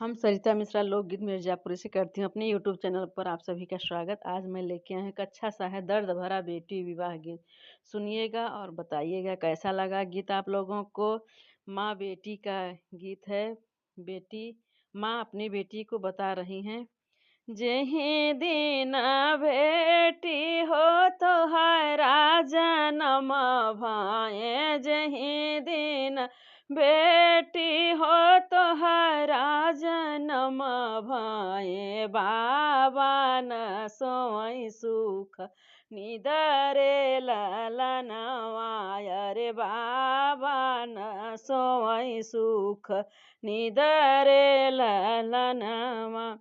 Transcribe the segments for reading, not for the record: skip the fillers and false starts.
हम सरिता मिश्रा लोकगीत मिर्ज़ापुरी से करती हूँ अपने यूट्यूब चैनल पर आप सभी का स्वागत। आज मैं लेके आई हूँ एक अच्छा सा है दर्द भरा बेटी विवाह गीत। सुनिएगा और बताइएगा कैसा लगा गीत आप लोगों को। माँ बेटी का गीत है। बेटी माँ अपनी बेटी को बता रही हैं, जेहि दिन बेटी हो तोहरा जनम भाए, जेहि दिन बेटी हो तोहरा जनम भाए, बाबा न सोई सुख निदरे ललनवा, रे बाबा न सोई सुख निदरे ललनवा।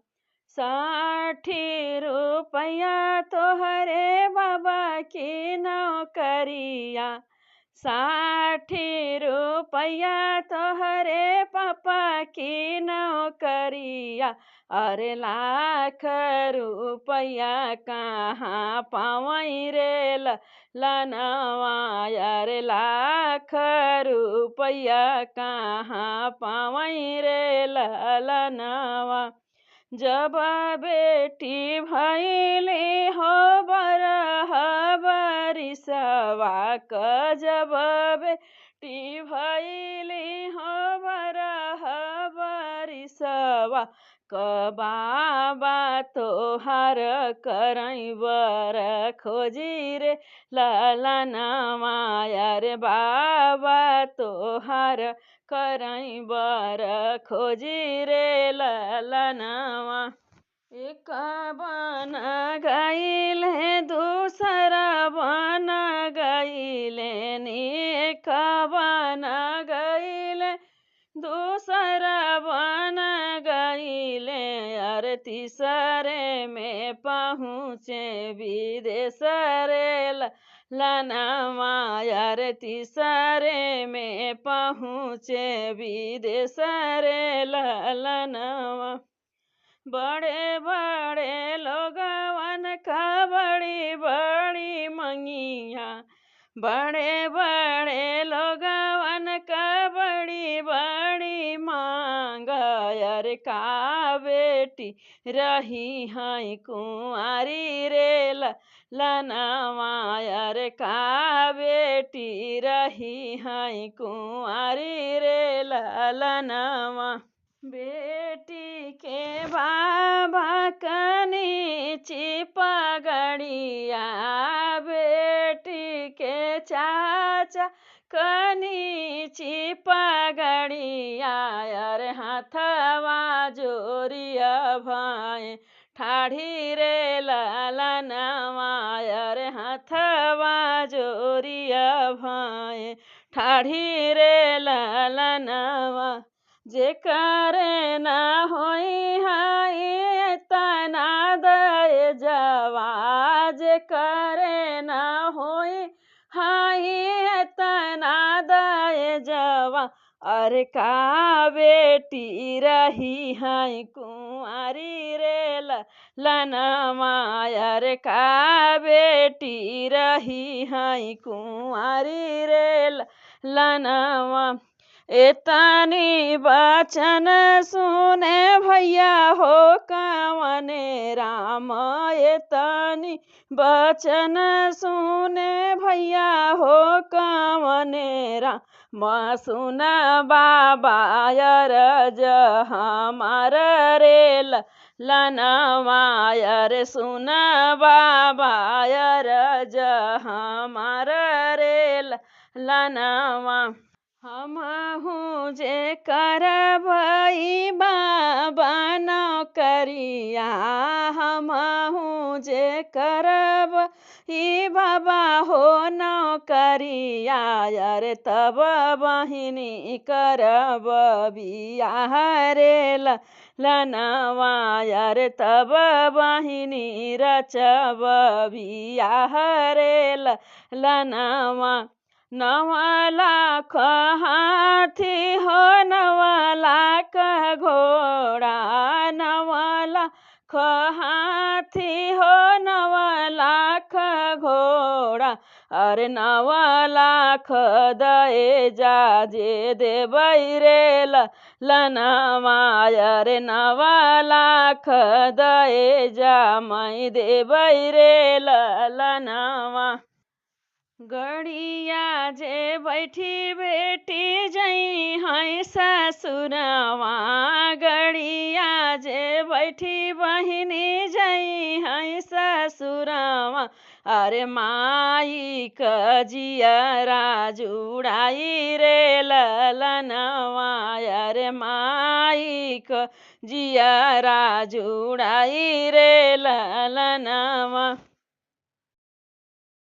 60 रुपया तोहरे बाबा की नौकरिया, 60 रुपया तोहरे पापा की नौकरिया, अरे लाख रुपया कहाँ पावई रे लनवा, अरे लाख रुपया कहाँ पावई रे ललनवा। जब बेटी भैली हो बरह बरिसवा क, जब बेटी भैली हो बरह बरिसवा क, बाबा तोहार करई बर खोजी रे ललनवा, रे बाबा तोहार करई बर खोजी रे ललनवा। एक बन गईले दूसरा बन गईले नी, एक बन गईले दूसरा बन गईले, अरे तीसरे में पहुँचे विदेश रे ललनवा, अरे तीसरे में पहुँचे विदेश रे ललनवा। बड़े बड़े लोगवन का बड़ी बड़ी मंगिया, बड़े बड़े लोगवन का बड़ी बड़ी मांग, अरे का बेटी रही है कुंवारी रे ललनवा, अरे का बेटी रही है कुंवारी रे ललनवा। बेटी के बाबा कनी चिपगड़िया, बेटी के चाचा कनी चिपगड़िया, अरे हाथवा जोरिया भाई ठाढ़ी रे ललनवा, अरे हाथवा जोरिया भाई ठाढ़ी रे ललनवा। जेकर ना होई हाय तना दय जवा, जेकर ना होई हाय तना दय जवा, अरे का बेटी रही है कुंवारी रे ललनवा, अरे का बेटी रही है कुंवारी रे ललनवा। एतनी बचन सुने भैया हो कवने राम, एतनी बचन सुने भैया हो कवने राम, सुन बाबा अरज हमार रे ललनवा, अरे सुन बाबा अरज हमार रे ललनवा। हमहू जे करबई बाबा नौकरिया, हमहू जे करब ई बाबा हो नौकरिया, अरे तब बहिनी करब बियाह रे ललनवा, अरे तब बहिनी रचब बियाह रे ललनवा। 9 लाख हाथी हो 9 लाख घोड़ा, 9 लाख हाथी हो 9 लाख घोड़ा, अरे 9 लाख दए जा जे देबै रे ललनवा। अरे 9 लाख दए जा मैं देबै रे ललनवा। गड़िया जे बैठी बेटी जई हैं ससुरवा। गड़िया जे बैठी बहिनी जई हैं ससुरवा। अरे माई क जियरा जुड़ाई रे ललनवा। अरे माई क जियरा जुड़ाई रे ललनवा।